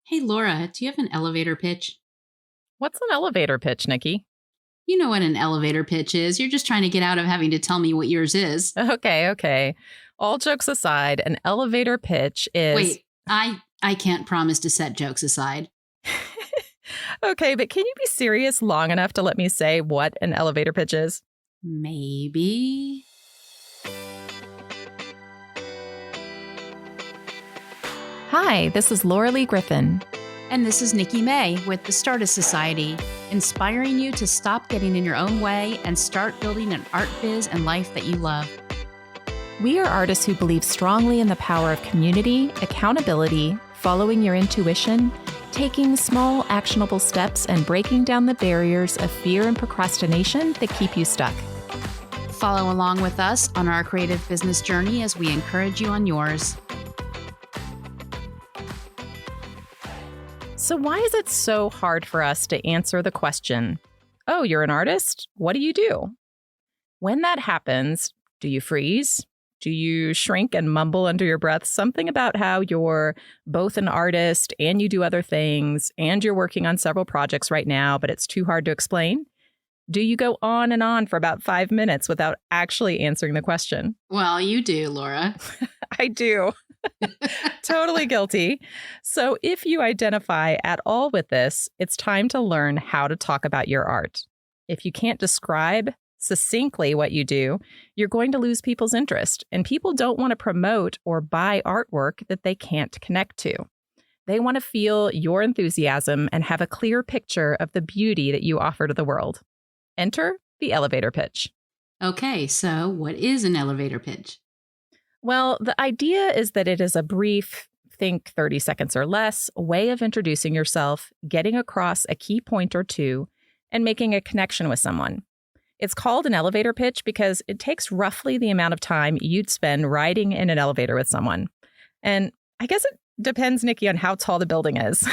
Hey, Laura, do you have an elevator pitch? What's an elevator pitch, Nikki? You know what an elevator pitch is. You're just trying to get out of having to tell me what yours is. Okay. All jokes aside, an elevator pitch is... Wait, I can't promise to set jokes aside. Okay, but can you be serious long enough to let me say what an elevator pitch is? Maybe. Hi, this is Laura Lee Griffin. And this is Nikki May with the Startist Society, inspiring you to stop getting in your own way and start building an art biz and life that you love. We are artists who believe strongly in the power of community, accountability, following your intuition, taking small, actionable steps, and breaking down the barriers of fear and procrastination that keep you stuck. Follow along with us on our creative business journey as we encourage you on yours. So why is it so hard for us to answer the question, oh, you're an artist? What do you do? When that happens, do you freeze? Do you shrink and mumble under your breath something about how you're both an artist and you do other things and you're working on several projects right now, but it's too hard to explain? Do you go on and on for about 5 minutes without actually answering the question? Well, you do, Laura. I do. Totally guilty. So if you identify at all with this, it's time to learn how to talk about your art. If you can't describe succinctly what you do, you're going to lose people's interest. And people don't want to promote or buy artwork that they can't connect to. They want to feel your enthusiasm and have a clear picture of the beauty that you offer to the world. Enter the elevator pitch. Okay, so what is an elevator pitch? Well, the idea is that it is a brief, think 30 seconds or less, way of introducing yourself, getting across a key point or two, and making a connection with someone. It's called an elevator pitch because it takes roughly the amount of time you'd spend riding in an elevator with someone. And I guess it depends, Nikki, on how tall the building is.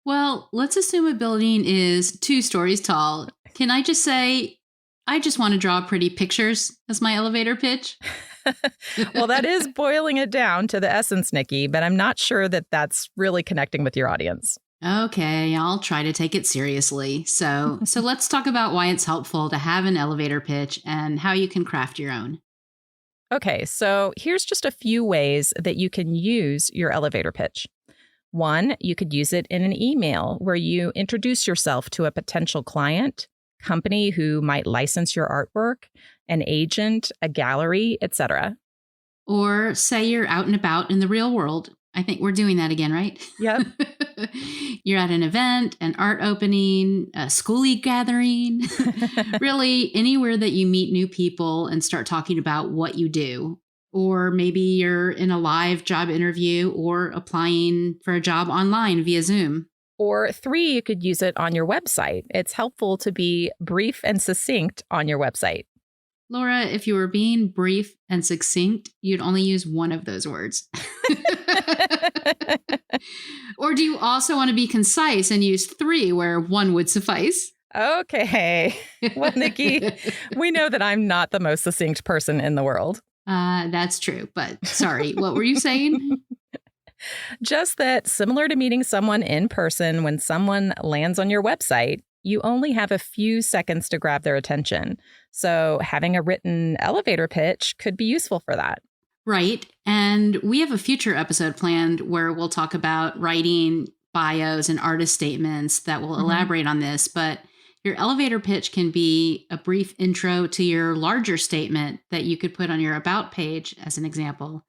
Well, let's assume a building is 2 stories tall. Can I just say, I just want to draw pretty pictures as my elevator pitch? Well, that is boiling it down to the essence, Nikki, but I'm not sure that that's really connecting with your audience. Okay, I'll try to take it seriously. So let's talk about why it's helpful to have an elevator pitch and how you can craft your own. Okay, so here's just a few ways that you can use your elevator pitch. 1, you could use it in an email where you introduce yourself to a potential client, company who might license your artwork, an agent, a gallery, etc. Or say you're out and about in the real world. I think we're doing that again, right? Yep. You're at an event, an art opening, a schoolie gathering, really anywhere that you meet new people and start talking about what you do. Or maybe you're in a live job interview or applying for a job online via Zoom. Or 3, you could use it on your website. It's helpful to be brief and succinct on your website. Laura, if you were being brief and succinct, you'd only use one of those words. Or do you also want to be concise and use 3 where 1 would suffice? Okay. Well, Nikki, we know that I'm not the most succinct person in the world. That's true. But sorry, what were you saying? Just that similar to meeting someone in person, when someone lands on your website, you only have a few seconds to grab their attention. So having a written elevator pitch could be useful for that. Right. And we have a future episode planned where we'll talk about writing bios and artist statements that will elaborate on this. But your elevator pitch can be a brief intro to your larger statement that you could put on your about page as an example.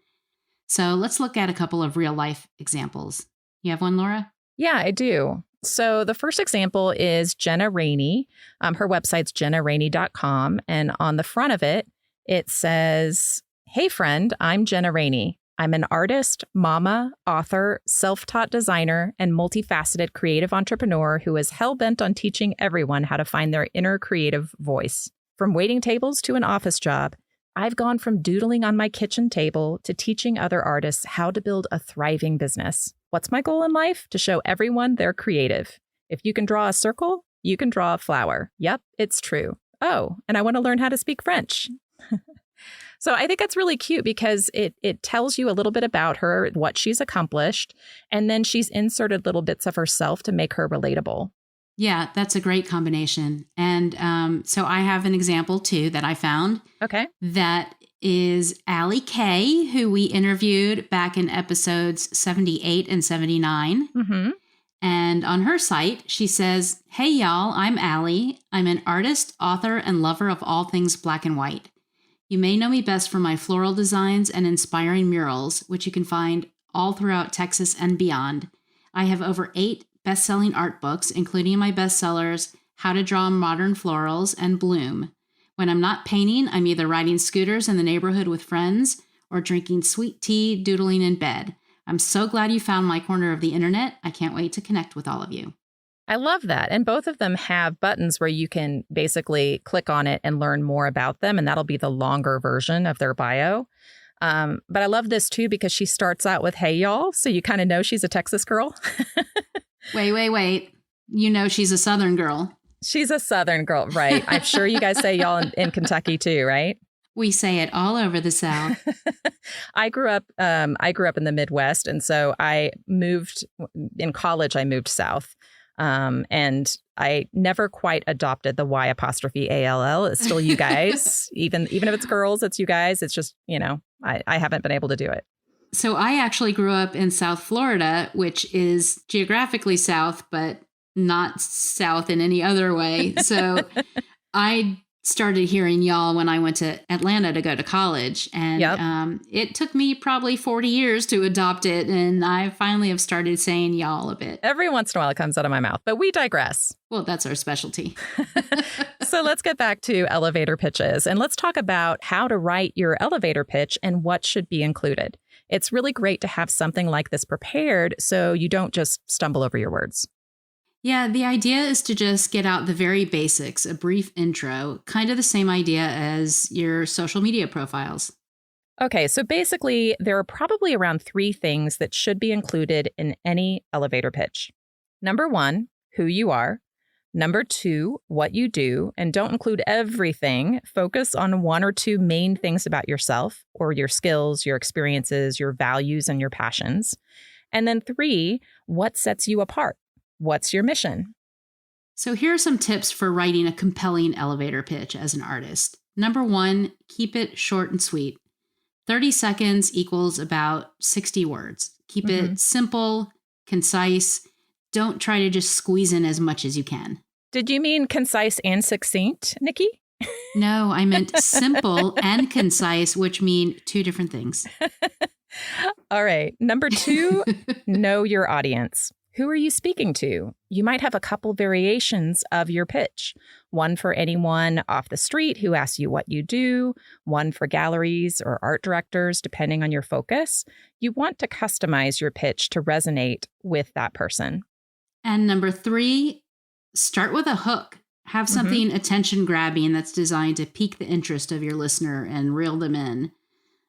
So let's look at a couple of real life examples. You have one, Laura? Yeah, I do. So the first example is Jenna Rainey. Her website's jennarainey.com. And on the front of it, it says, "Hey friend, I'm Jenna Rainey. I'm an artist, mama, author, self-taught designer, and multifaceted creative entrepreneur who is hell-bent on teaching everyone how to find their inner creative voice. From waiting tables to an office job, I've gone from doodling on my kitchen table to teaching other artists how to build a thriving business. What's my goal in life? To show everyone they're creative. If you can draw a circle, you can draw a flower. Yep, it's true. Oh, and I want to learn how to speak French." So I think that's really cute because it tells you a little bit about her, what she's accomplished, and then she's inserted little bits of herself to make her relatable. Yeah, that's a great combination. And so I have an example too that I found. Okay. That is Allie Kay, who we interviewed back in episodes 78 and 79. Mm-hmm. And on her site, she says, "Hey, y'all, I'm Allie. I'm an artist, author, and lover of all things black and white. You may know me best for my floral designs and inspiring murals, which you can find all throughout Texas and beyond. I have over 8 best-selling art books, including my bestsellers, How to Draw Modern Florals and Bloom. When I'm not painting, I'm either riding scooters in the neighborhood with friends or drinking sweet tea, doodling in bed. I'm so glad you found my corner of the internet. I can't wait to connect with all of you." I love that. And both of them have buttons where you can basically click on it and learn more about them. And that'll be the longer version of their bio. But I love this, too, because she starts out with, "Hey, y'all." So you kind of know she's a Texas girl. Wait. You know she's a Southern girl. She's a Southern girl, right? I'm sure you guys say y'all in Kentucky, too, right? We say it all over the South. I grew up in the Midwest. And so I moved in college. I moved south. And I never quite adopted the Y apostrophe ALL. It's still you guys. even if it's girls, it's you guys. It's just, I haven't been able to do it. So I actually grew up in South Florida, which is geographically south, but not south in any other way. So I started hearing y'all when I went to Atlanta to go to college. And it took me probably 40 years to adopt it. And I finally have started saying y'all a bit. Every once in a while it comes out of my mouth, but we digress. Well, that's our specialty. So let's get back to elevator pitches and let's talk about how to write your elevator pitch and what should be included. It's really great to have something like this prepared so you don't just stumble over your words. Yeah, the idea is to just get out the very basics, a brief intro, kind of the same idea as your social media profiles. Okay, so basically, there are probably around 3 things that should be included in any elevator pitch. Number 1, who you are. Number 2, what you do, and don't include everything. Focus on 1 or 2 main things about yourself or your skills, your experiences, your values, and your passions. And then 3, what sets you apart? What's your mission? So here are some tips for writing a compelling elevator pitch as an artist. Number 1, keep it short and sweet. 30 seconds equals about 60 words. Keep it simple, concise. Don't try to just squeeze in as much as you can. Did you mean concise and succinct, Nikki? No, I meant simple and concise, which mean 2 different things. All right. Number 2, know your audience. Who are you speaking to? You might have a couple variations of your pitch. One for anyone off the street who asks you what you do, one for galleries or art directors, depending on your focus. You want to customize your pitch to resonate with that person. And number 3, start with a hook. Have something attention-grabbing that's designed to pique the interest of your listener and reel them in.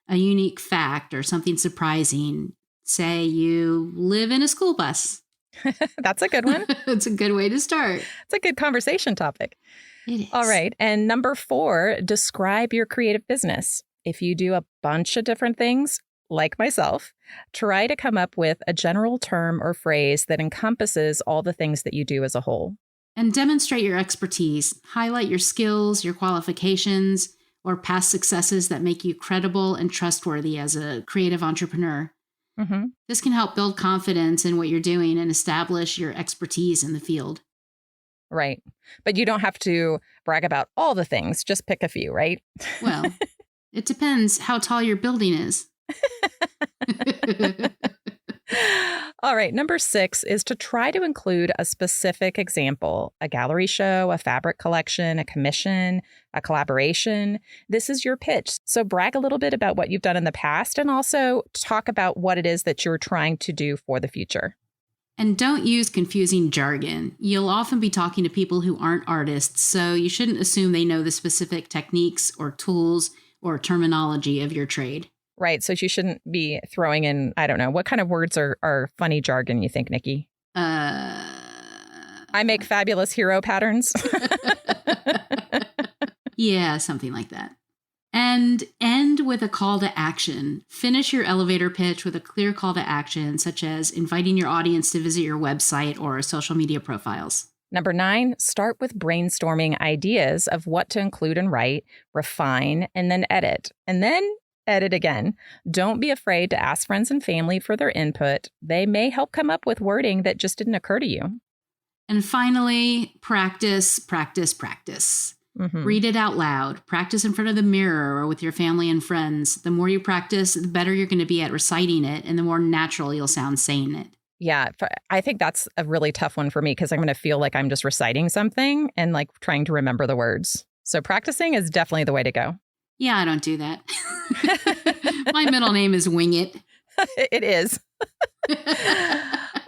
A unique fact or something surprising. Say you live in a school bus. That's a good one. It's a good way to start. It's a good conversation topic. It is. All right. And number 4, describe your creative business. If you do a bunch of different things, like myself, try to come up with a general term or phrase that encompasses all the things that you do as a whole. And demonstrate your expertise. Highlight your skills, your qualifications, or past successes that make you credible and trustworthy as a creative entrepreneur. This can help build confidence in what you're doing and establish your expertise in the field. Right. But you don't have to brag about all the things. Just pick a few, right? Well, it depends how tall your building is. All right. Number 6 is to try to include a specific example, a gallery show, a fabric collection, a commission, a collaboration. This is your pitch. So brag a little bit about what you've done in the past and also talk about what it is that you're trying to do for the future. And don't use confusing jargon. You'll often be talking to people who aren't artists, so you shouldn't assume they know the specific techniques or tools or terminology of your trade. Right. So you shouldn't be throwing in, I don't know, what kind of words are funny jargon, you think, Nikki? I make fabulous hero patterns. Yeah, something like that. And end with a call to action. Finish your elevator pitch with a clear call to action, such as inviting your audience to visit your website or social media profiles. Number 9, start with brainstorming ideas of what to include and write, refine, and then edit. And then edit again. Don't be afraid to ask friends and family for their input. They may help come up with wording that just didn't occur to you. And finally, practice, practice, practice. Read it out loud. Practice in front of the mirror or with your family and friends. The more you practice, the better you're going to be at reciting it, and the more natural you'll sound saying it. Yeah, I think that's a really tough one for me because I'm going to feel like I'm just reciting something and like trying to remember the words. So practicing is definitely the way to go. Yeah, I don't do that. My middle name is Wing It. It is.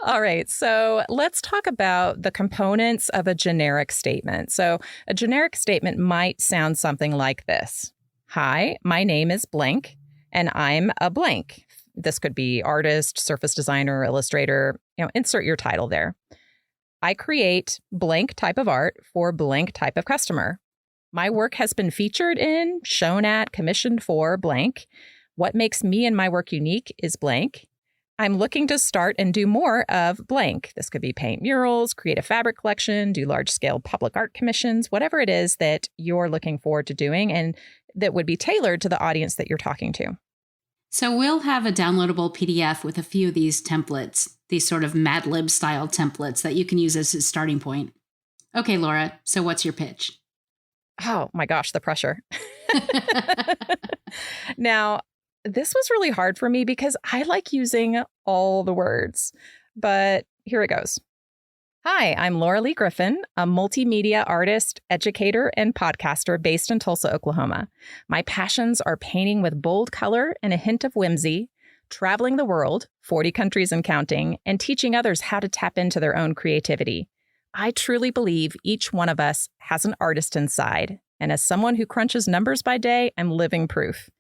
All right. So let's talk about the components of a generic statement. So a generic statement might sound something like this. Hi, my name is blank, and I'm a blank. This could be artist, surface designer, illustrator, insert your title there. I create blank type of art for blank type of customer. My work has been featured in, shown at, commissioned for blank. What makes me and my work unique is blank. I'm looking to start and do more of blank. This could be paint murals, create a fabric collection, do large-scale public art commissions, whatever it is that you're looking forward to doing and that would be tailored to the audience that you're talking to. So we'll have a downloadable PDF with a few of these templates, these sort of Mad Lib style templates that you can use as a starting point. Okay, Laura, so what's your pitch? Oh my gosh, the pressure. Now, this was really hard for me because I like using all the words, but here it goes. Hi, I'm Laura Lee Griffin, a multimedia artist, educator, and podcaster based in Tulsa, Oklahoma. My passions are painting with bold color and a hint of whimsy, traveling the world, 40 countries and counting, and teaching others how to tap into their own creativity. I truly believe each one of us has an artist inside, and as someone who crunches numbers by day, I'm living proof.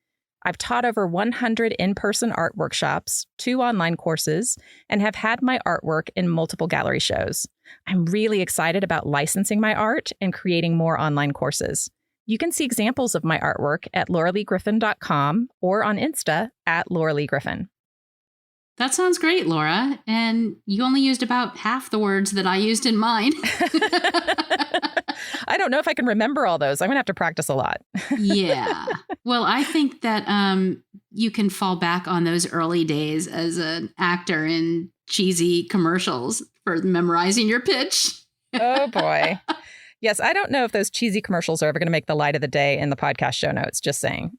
I've taught over 100 in-person art workshops, 2 online courses, and have had my artwork in multiple gallery shows. I'm really excited about licensing my art and creating more online courses. You can see examples of my artwork at lauraleegriffin.com or on Insta at lauraleegriffin. That sounds great, Laura. And you only used about half the words that I used in mine. I don't know if I can remember all those. I'm going to have to practice a lot. Yeah. Well, I think that you can fall back on those early days as an actor in cheesy commercials for memorizing your pitch. Oh, boy. Yes, I don't know if those cheesy commercials are ever going to make the light of the day in the podcast show notes, just saying.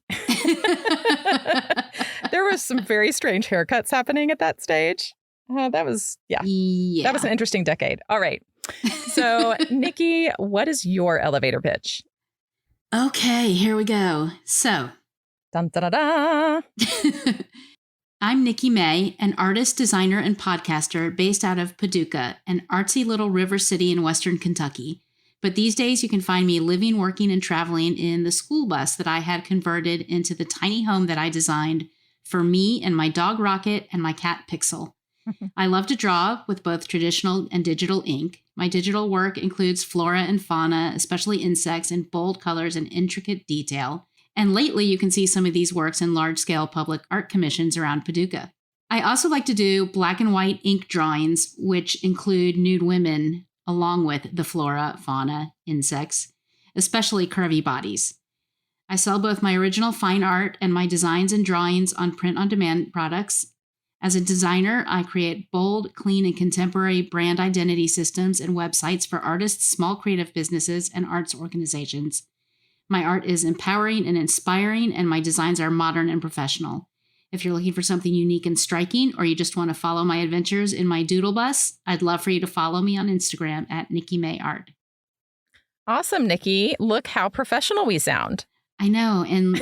There was some very strange haircuts happening at that stage. That was an interesting decade. All right. So, Nikki, what is your elevator pitch? Okay, here we go. So, dun, da, da, da. I'm Nikki May, an artist, designer, and podcaster based out of Paducah, an artsy little river city in western Kentucky. But these days you can find me living, working, and traveling in the school bus that I had converted into the tiny home that I designed for me and my dog Rocket and my cat Pixel. I love to draw with both traditional and digital ink. My digital work includes flora and fauna, especially insects, in bold colors and intricate detail. And lately, you can see some of these works in large-scale public art commissions around Paducah. I also like to do black and white ink drawings, which include nude women, along with the flora, fauna, insects, especially curvy bodies. I sell both my original fine art and my designs and drawings on print-on-demand products. As a designer, I create bold, clean, and contemporary brand identity systems and websites for artists, small creative businesses, and arts organizations. My art is empowering and inspiring, and my designs are modern and professional. If you're looking for something unique and striking, or you just want to follow my adventures in my doodle bus, I'd love for you to follow me on Instagram at Nikki May Art. Awesome, Nikki. Look how professional we sound. I know. And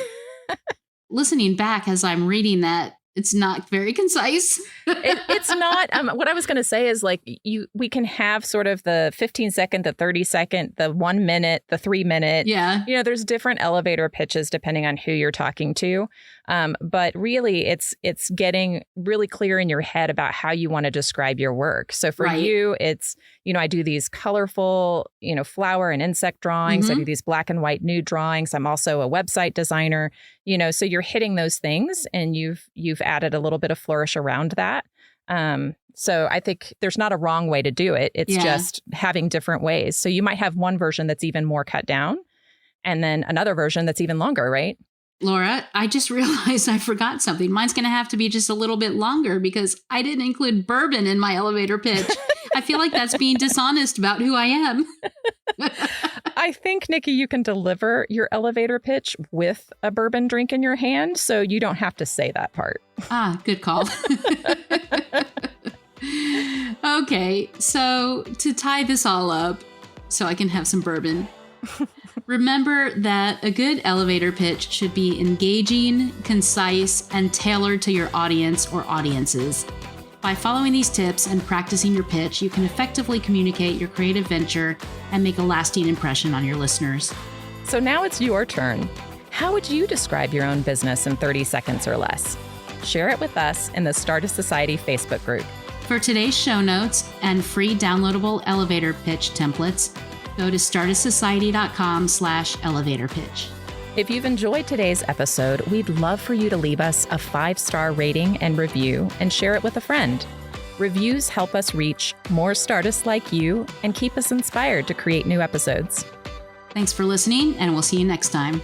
listening back as I'm reading that, it's not very concise. It's not. What I was going to say is we can have sort of the 15-second, the 30-second, the 1 minute, the 3 minute. Yeah. There's different elevator pitches depending on who you're talking to. But really, it's getting really clear in your head about how you want to describe your work. So for you, it's, I do these colorful, flower and insect drawings. I do these black and white nude drawings. I'm also a website designer, so you're hitting those things and you've added a little bit of flourish around that. So I think there's not a wrong way to do it. It's just having different ways. So you might have one version that's even more cut down and then another version that's even longer, right? Laura, I just realized I forgot something. Mine's going to have to be just a little bit longer because I didn't include bourbon in my elevator pitch. I feel like that's being dishonest about who I am. I think, Nikki, you can deliver your elevator pitch with a bourbon drink in your hand, so you don't have to say that part. Ah, good call. Okay, so to tie this all up, so I can have some bourbon. Remember that a good elevator pitch should be engaging, concise, and tailored to your audience or audiences. By following these tips and practicing your pitch, you can effectively communicate your creative venture and make a lasting impression on your listeners. So now it's your turn. How would you describe your own business in 30 seconds or less? Share it with us in the Startist Society Facebook group. For today's show notes and free downloadable elevator pitch templates, go to startistsociety.com/elevator pitch. If you've enjoyed today's episode, we'd love for you to leave us a 5-star rating and review and share it with a friend. Reviews help us reach more Startists like you and keep us inspired to create new episodes. Thanks for listening, and we'll see you next time.